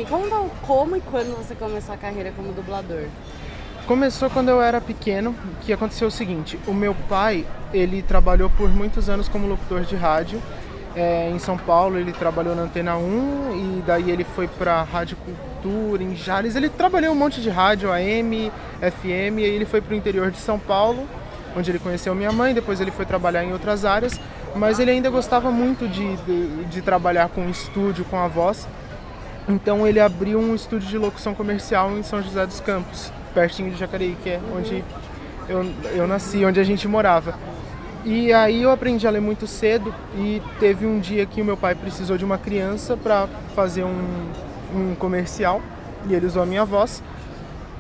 conta como e quando você começou a carreira como dublador. Começou quando eu era pequeno, que aconteceu o seguinte, o meu pai, ele trabalhou por muitos anos como locutor de rádio, em São Paulo ele trabalhou na Antena 1 e daí ele foi pra Rádio Cultura, em Jales, ele trabalhou um monte de rádio, AM, FM, e aí ele foi pro interior de São Paulo, onde ele conheceu minha mãe, depois ele foi trabalhar em outras áreas, mas ele ainda gostava muito de trabalhar com estúdio, com a voz, então ele abriu um estúdio de locução comercial em São José dos Campos, pertinho de Jacareí, que é onde eu nasci, onde a gente morava. E aí eu aprendi a ler muito cedo e teve um dia que o meu pai precisou de uma criança para fazer um comercial e ele usou a minha voz.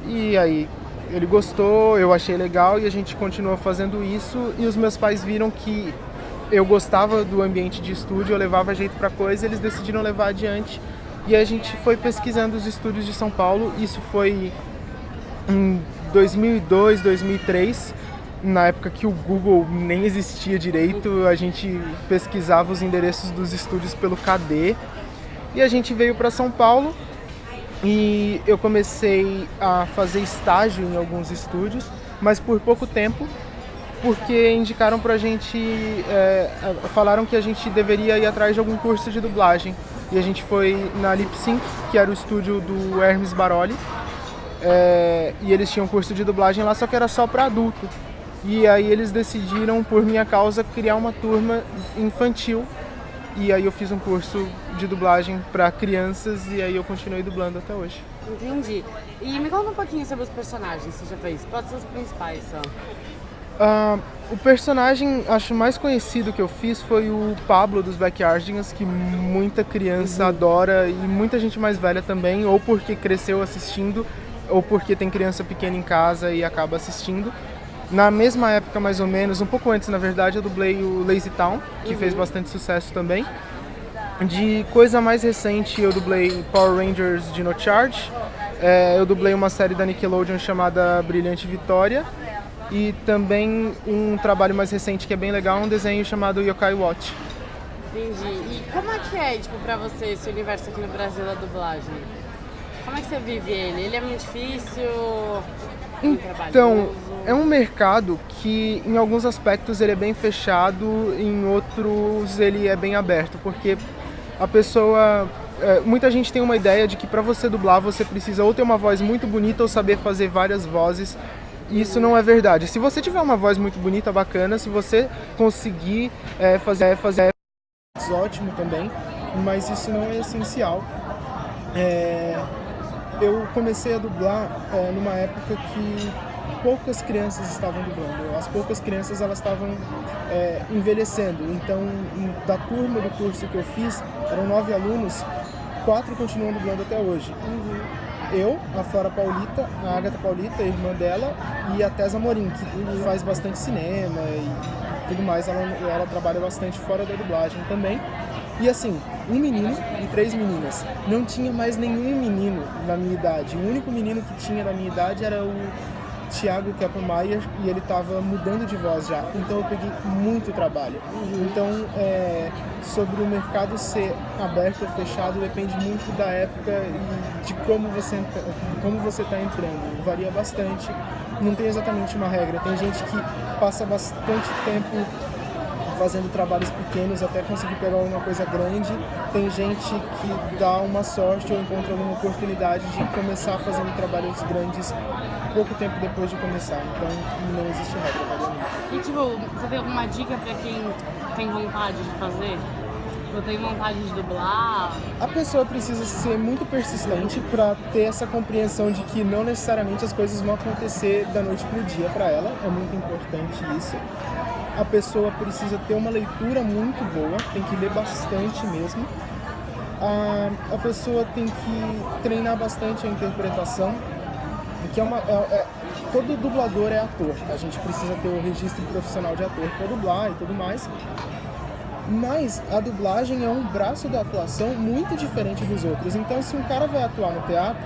E aí ele gostou, eu achei legal e a gente continuou fazendo isso e os meus pais viram que eu gostava do ambiente de estúdio, eu levava jeito para coisa e eles decidiram levar adiante. E a gente foi pesquisando os estúdios de São Paulo, isso foi em 2002, 2003, na época que o Google nem existia direito, a gente pesquisava os endereços dos estúdios pelo KD e a gente veio para São Paulo e eu comecei a fazer estágio em alguns estúdios, mas por pouco tempo, porque indicaram pra gente, falaram que a gente deveria ir atrás de algum curso de dublagem e a gente foi na Lip Sync, que era o estúdio do Hermes Baroli. E eles tinham curso de dublagem lá, só que era só para adulto. E aí eles decidiram, por minha causa, criar uma turma infantil. E aí eu fiz um curso de dublagem para crianças e aí eu continuei dublando até hoje. Entendi. E me conta um pouquinho sobre os personagens que você já fez. Pode ser os principais só. O personagem, acho, mais conhecido que eu fiz foi o Pablo dos Backyardigans, que muita criança adora e muita gente mais velha também, ou porque cresceu assistindo, ou porque tem criança pequena em casa e acaba assistindo. Na mesma época, mais ou menos, um pouco antes, na verdade, eu dublei o Lazy Town, que fez bastante sucesso também. De coisa mais recente, eu dublei Power Rangers Dino Charge, eu dublei uma série da Nickelodeon chamada Brilhante Vitória, e também um trabalho mais recente que é bem legal, um desenho chamado Yokai Watch. Entendi. E como é que é, tipo, pra você, esse universo aqui no Brasil da dublagem? Como é que você vive ele? Ele é muito difícil? Então, é um mercado que em alguns aspectos ele é bem fechado, em outros ele é bem aberto, porque a pessoa... muita gente tem uma ideia de que para você dublar você precisa ou ter uma voz muito bonita ou saber fazer várias vozes. Isso não é verdade. Se você tiver uma voz muito bonita, bacana, se você conseguir fazer ótimo também, mas isso não é essencial. Eu comecei a dublar numa época que poucas crianças estavam dublando. As poucas crianças elas estavam envelhecendo. Então, da turma do curso que eu fiz, eram 9 alunos, 4 continuam dublando até hoje. Eu, a Flora Paulita, a Agatha Paulita, a irmã dela, e a Tessa Morim, que faz bastante cinema e tudo mais. Ela trabalha bastante fora da dublagem também. E assim, um menino e 3 meninas. Não tinha mais nenhum menino na minha idade. O único menino que tinha na minha idade era o Thiago Keppenmeier e ele estava mudando de voz já. Então eu peguei muito trabalho. Então, sobre o mercado ser aberto ou fechado depende muito da época e de como você está entrando. Varia bastante. Não tem exatamente uma regra. Tem gente que passa bastante tempo fazendo trabalhos pequenos até conseguir pegar alguma coisa grande. Tem gente que dá uma sorte ou encontra alguma oportunidade de começar fazendo trabalhos grandes pouco tempo depois de começar. Então não existe regra, obviamente. E tipo, você tem alguma dica pra quem tem vontade de fazer? Eu tenho vontade de dublar. A pessoa precisa ser muito persistente para ter essa compreensão de que não necessariamente as coisas vão acontecer da noite pro dia para ela. É muito importante isso. A pessoa precisa ter uma leitura muito boa, tem que ler bastante mesmo. A pessoa tem que treinar bastante a interpretação, que todo dublador é ator. A gente precisa ter o registro profissional de ator para dublar e tudo mais. Mas a dublagem é um braço da atuação muito diferente dos outros. Então, se um cara vai atuar no teatro,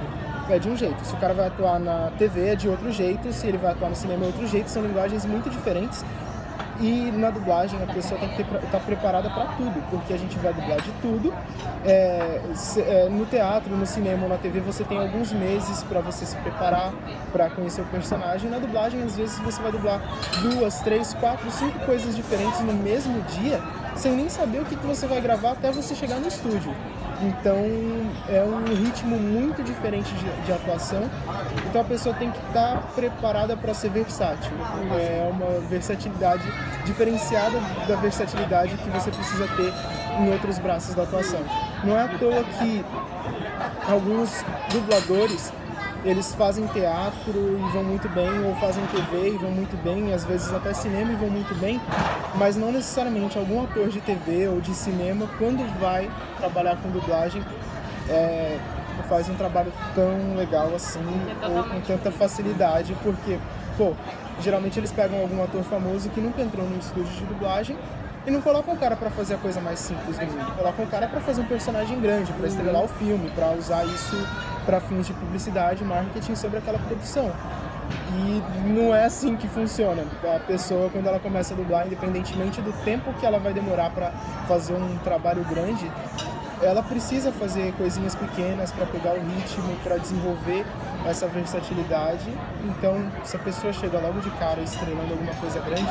é de um jeito. Se o cara vai atuar na TV, é de outro jeito. Se ele vai atuar no cinema, é outro jeito. São linguagens muito diferentes. E na dublagem a pessoa tem que estar preparada para tudo, porque a gente vai dublar de tudo. No teatro, no cinema ou na TV você tem alguns meses para você se preparar, para conhecer o personagem. Na dublagem, às vezes, você vai dublar 2, 3, 4, 5 coisas diferentes no mesmo dia, sem nem saber o que você vai gravar até você chegar no estúdio. Então é um ritmo muito diferente de atuação, então a pessoa tem que estar preparada para ser versátil. É uma versatilidade diferenciada da versatilidade que você precisa ter em outros braços da atuação. Não é à toa que alguns dubladores eles fazem teatro e vão muito bem, ou fazem TV e vão muito bem, às vezes até cinema e vão muito bem, mas não necessariamente algum ator de TV ou de cinema, quando vai trabalhar com dublagem, faz um trabalho tão legal assim, ou com tanta facilidade, porque, geralmente eles pegam algum ator famoso que nunca entrou num estúdio de dublagem e não colocam o cara para fazer a coisa mais simples do mundo, colocam o cara para fazer um personagem grande, para estrelar o filme, para usar isso para fins de publicidade, marketing sobre aquela produção. E não é assim que funciona. A pessoa, quando ela começa a dublar, independentemente do tempo que ela vai demorar para fazer um trabalho grande, ela precisa fazer coisinhas pequenas para pegar o ritmo, para desenvolver essa versatilidade. Então, se a pessoa chega logo de cara estrelando alguma coisa grande,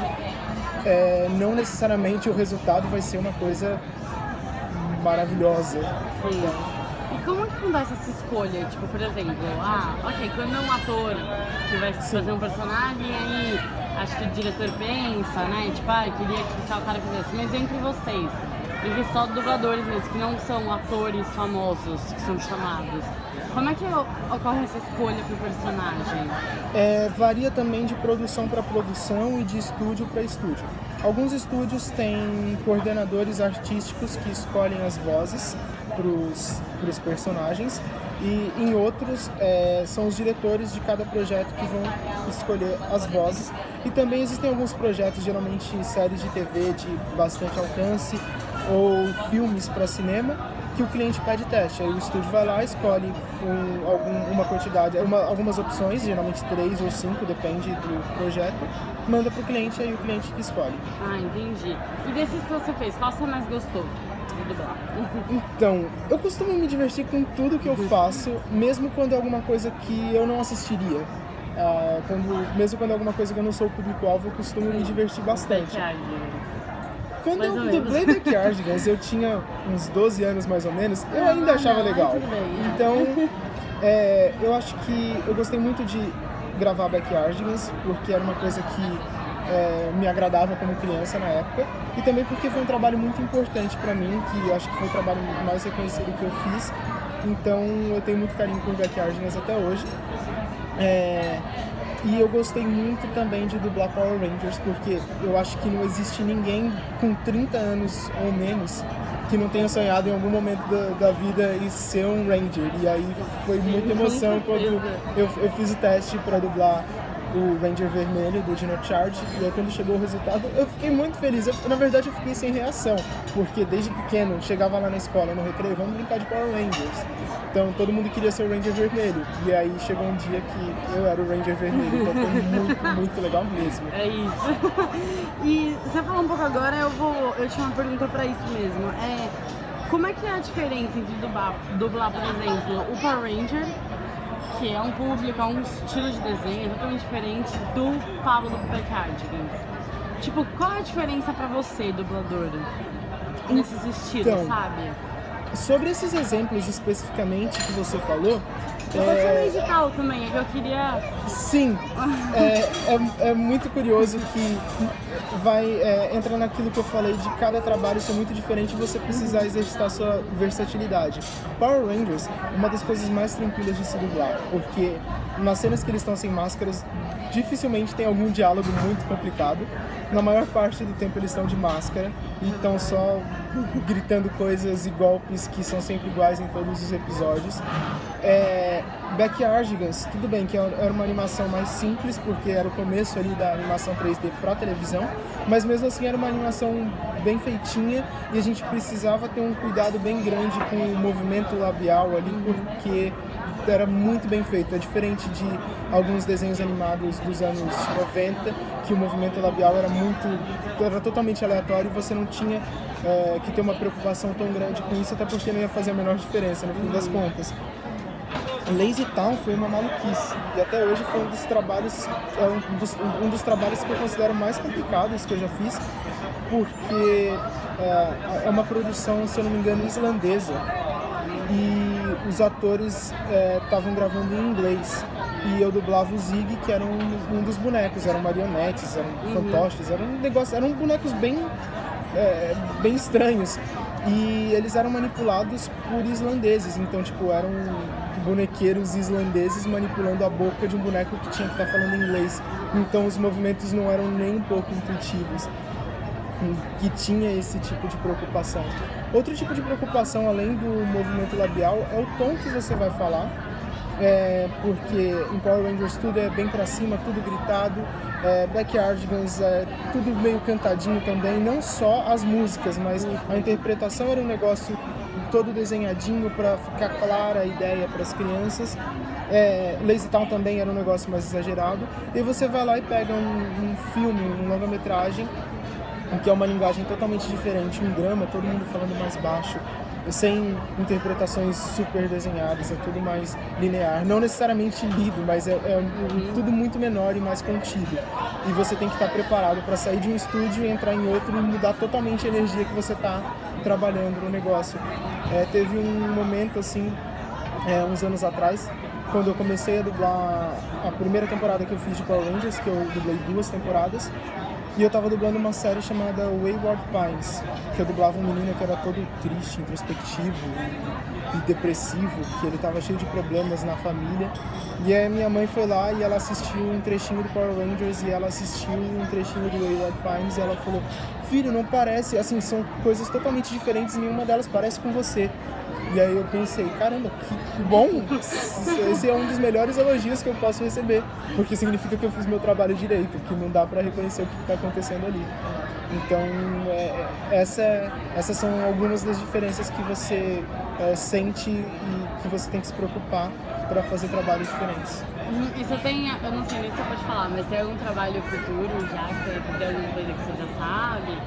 não necessariamente o resultado vai ser uma coisa maravilhosa. Sim. E como que acontece essa escolha? Tipo, por exemplo, quando é um ator que vai fazer um personagem, aí acho que o diretor pensa, né? Tipo, queria que tal cara fizesse. Mas entre vocês, entre só dubladores mesmo, que não são atores famosos, que são chamados, como é que ocorre essa escolha pro personagem? Varia também de produção para produção e de estúdio para estúdio. Alguns estúdios têm coordenadores artísticos que escolhem as vozes para os personagens, e em outros são os diretores de cada projeto que vão escolher as vozes. E também existem alguns projetos, geralmente séries de TV de bastante alcance ou filmes para cinema, que o cliente pede teste. Aí o estúdio vai lá, escolhe uma quantidade, algumas opções, geralmente 3 ou 5, depende do projeto, manda para o cliente, aí o cliente que escolhe. Entendi. E desses que você fez, qual você mais gostou de dublar? Então, eu costumo me divertir com tudo que eu faço, mesmo quando é alguma coisa que eu não assistiria. Mesmo quando é alguma coisa que eu não sou o público-alvo, eu costumo me divertir bastante. Quando eu dublei Backyardigans, eu tinha uns 12 anos mais ou menos, eu ainda achava legal. Então, eu acho que eu gostei muito de gravar Backyardigans, porque era uma coisa que me agradava como criança na época, e também porque foi um trabalho muito importante pra mim, que eu acho que foi o trabalho mais reconhecido que eu fiz. Então, eu tenho muito carinho por Backyardigans até hoje. E eu gostei muito também de dublar Power Rangers, porque eu acho que não existe ninguém com 30 anos ou menos que não tenha sonhado em algum momento da vida em ser um Ranger. E aí foi muita emoção quando eu fiz o teste para dublar o Ranger Vermelho do Dino Charge, e aí quando chegou o resultado eu fiquei muito feliz. Na verdade eu fiquei sem reação, porque desde pequeno chegava lá na escola, no recreio, vamos brincar de Power Rangers. Então todo mundo queria ser o Ranger Vermelho, e aí chegou um dia que eu era o Ranger Vermelho, então foi muito, muito legal mesmo. É isso. E você falou um pouco agora, eu tinha uma pergunta pra isso mesmo. Como é que é a diferença entre dublar, por exemplo, o Power Ranger, que é um público, é um estilo de desenho totalmente diferente do Pablo do Backyardigans? Tipo, qual é a diferença pra você, dublador, nesses estilos, sabe? Sobre esses exemplos especificamente que você falou... Pode ser musical também, é que eu queria... Sim, é muito curioso que entra naquilo que eu falei de cada trabalho ser muito diferente e você precisar exercitar sua versatilidade. Power Rangers é uma das coisas mais tranquilas de se dublar, porque nas cenas que eles estão sem máscaras, dificilmente tem algum diálogo muito complicado. Na maior parte do tempo eles estão de máscara e estão só gritando coisas e golpes que são sempre iguais em todos os episódios. Backyardigans, tudo bem que era uma animação mais simples, porque era o começo ali da animação 3D para televisão, mas mesmo assim era uma animação bem feitinha e a gente precisava ter um cuidado bem grande com o movimento labial ali, porque era muito bem feito. É diferente de alguns desenhos animados dos anos 90, que o movimento labial era totalmente aleatório e você não tinha que ter uma preocupação tão grande com isso, até porque não ia fazer a menor diferença no fim das contas. Lazy Town foi uma maluquice e até hoje foi um dos trabalhos que eu considero mais complicados que eu já fiz, porque é uma produção, se eu não me engano, islandesa e os atores estavam gravando em inglês e eu dublava o Zig, que era um dos bonecos, eram marionetes, eram fantoches, eram bonecos bem estranhos e eles eram manipulados por islandeses, então tipo eram bonequeiros islandeses manipulando a boca de um boneco que tinha que estar falando inglês, então os movimentos não eram nem um pouco intuitivos, que tinha esse tipo de preocupação. Outro tipo de preocupação além do movimento labial é o tom que você vai falar, porque em Power Rangers tudo é bem pra cima, tudo gritado, Backyardigans é tudo meio cantadinho também, não só as músicas, mas a interpretação era um negócio todo desenhadinho para ficar clara a ideia para as crianças. Lazy Town também era um negócio mais exagerado, e você vai lá e pega um filme, um longa-metragem, que é uma linguagem totalmente diferente, um drama, todo mundo falando mais baixo, sem interpretações super desenhadas, é tudo mais linear, não necessariamente lido, mas tudo muito menor e mais contido. E você tem que estar preparado para sair de um estúdio e entrar em outro e mudar totalmente a energia que você está trabalhando no negócio. Teve um momento assim, uns anos atrás, quando eu comecei a dublar a primeira temporada que eu fiz de Power Rangers, que eu dublei 2 temporadas, e eu tava dublando uma série chamada Wayward Pines, que eu dublava um menino que era todo triste, introspectivo e depressivo, que ele tava cheio de problemas na família. E aí minha mãe foi lá e ela assistiu um trechinho do Power Rangers e ela assistiu um trechinho do Wayward Pines e ela falou: filho, não parece, assim, são coisas totalmente diferentes, nenhuma delas parece com você. E aí eu pensei, caramba, que bom, esse é um dos melhores elogios que eu posso receber, porque significa que eu fiz meu trabalho direito, que não dá pra reconhecer o que está acontecendo ali. Então, essas são algumas das diferenças que você sente e que você tem que se preocupar para fazer trabalhos diferentes. E você tem, eu não sei nem se você pode falar, mas tem algum trabalho futuro já, que você tem alguma coisa que você já sabe?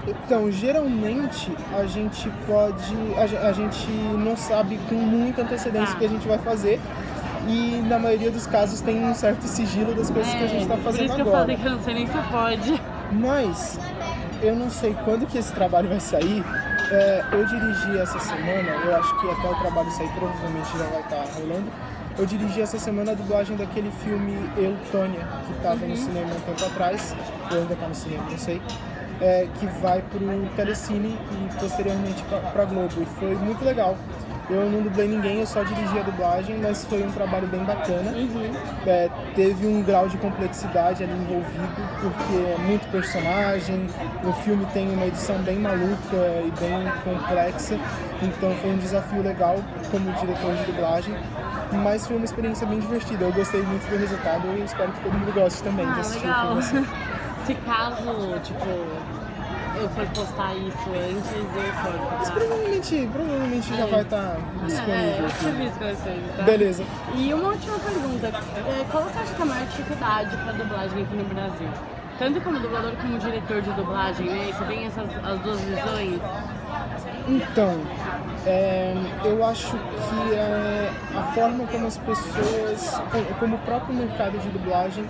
Então, geralmente a gente não sabe com muita antecedência o que a gente vai fazer e na maioria dos casos tem um certo sigilo das coisas que a gente está fazendo agora. Por isso que eu falei que eu não sei nem se pode. Mas eu não sei quando que esse trabalho vai sair. Eu dirigi essa semana, eu acho que até o trabalho sair provavelmente já vai estar rolando. Eu dirigi essa semana a dublagem daquele filme Eu, Tônia, que estava no cinema um tempo atrás, ou ainda está no cinema, não sei. Que vai pro Telecine e posteriormente pra Globo, e foi muito legal. Eu não dublei ninguém, eu só dirigi a dublagem, mas foi um trabalho bem bacana. Teve um grau de complexidade ali envolvido, porque é muito personagem, o filme tem uma edição bem maluca e bem complexa, então foi um desafio legal como diretor de dublagem, mas foi uma experiência bem divertida. Eu gostei muito do resultado e espero que todo mundo goste também de assistir o filme. Se caso, tipo, eu for postar isso antes, eu for. Mas provavelmente já vai estar disponível. Tá? Beleza. E uma última pergunta. Qual você acha que é a maior dificuldade para dublagem aqui no Brasil? Tanto como dublador como diretor de dublagem, né? Você tem as duas visões? Então, eu acho que a forma como as pessoas, como o próprio mercado de dublagem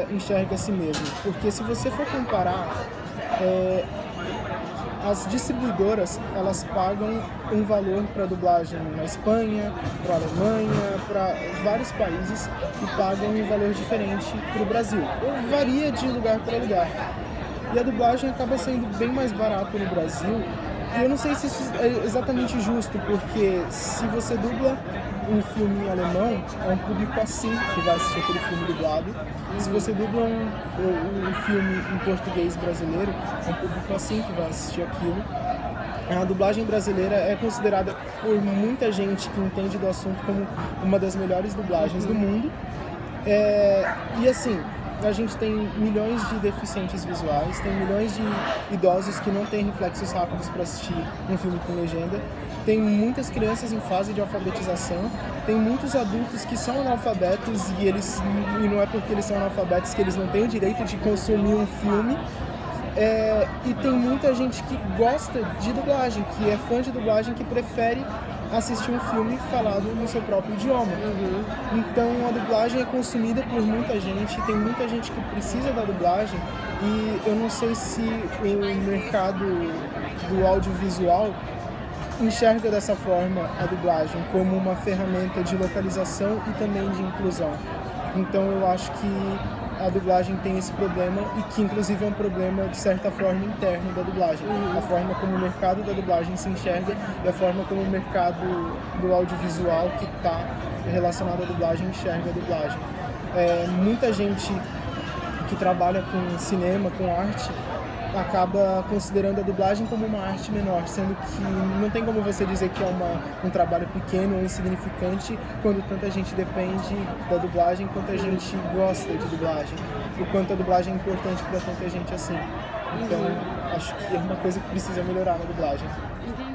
enxerga a si mesmo. Porque se você for comparar, as distribuidoras, elas pagam um valor para dublagem na Espanha, para a Alemanha, para vários países, e pagam um valor diferente para o Brasil. Varia de lugar para lugar. E a dublagem acaba sendo bem mais barato no Brasil. E eu não sei se isso é exatamente justo, porque se você dubla um filme em alemão, é um público assim que vai assistir aquele filme dublado. E se você dubla um filme em português brasileiro, é um público assim que vai assistir aquilo. A dublagem brasileira é considerada por muita gente que entende do assunto como uma das melhores dublagens do mundo. E assim, a gente tem milhões de deficientes visuais, tem milhões de idosos que não têm reflexos rápidos para assistir um filme com legenda. tem muitas crianças em fase de alfabetização, tem muitos adultos que são analfabetos e não é porque eles são analfabetos que eles não têm o direito de consumir um filme. E tem muita gente que gosta de dublagem, que é fã de dublagem, que prefere assistir um filme falado no seu próprio idioma. Então a dublagem é consumida por muita gente, tem muita gente que precisa da dublagem, e eu não sei se o mercado do audiovisual enxerga dessa forma a dublagem como uma ferramenta de localização e também de inclusão. Então eu acho que a dublagem tem esse problema, e que inclusive é um problema de certa forma interno da dublagem. A forma como o mercado da dublagem se enxerga e a forma como o mercado do audiovisual que está relacionado à dublagem enxerga a dublagem. Muita gente que trabalha com cinema, com arte, acaba considerando a dublagem como uma arte menor, sendo que não tem como você dizer que é um trabalho pequeno ou insignificante quando tanta gente depende da dublagem, quanta gente gosta de dublagem, o quanto a dublagem é importante para tanta gente assim. Então, acho que é uma coisa que precisa melhorar na dublagem. Entendi.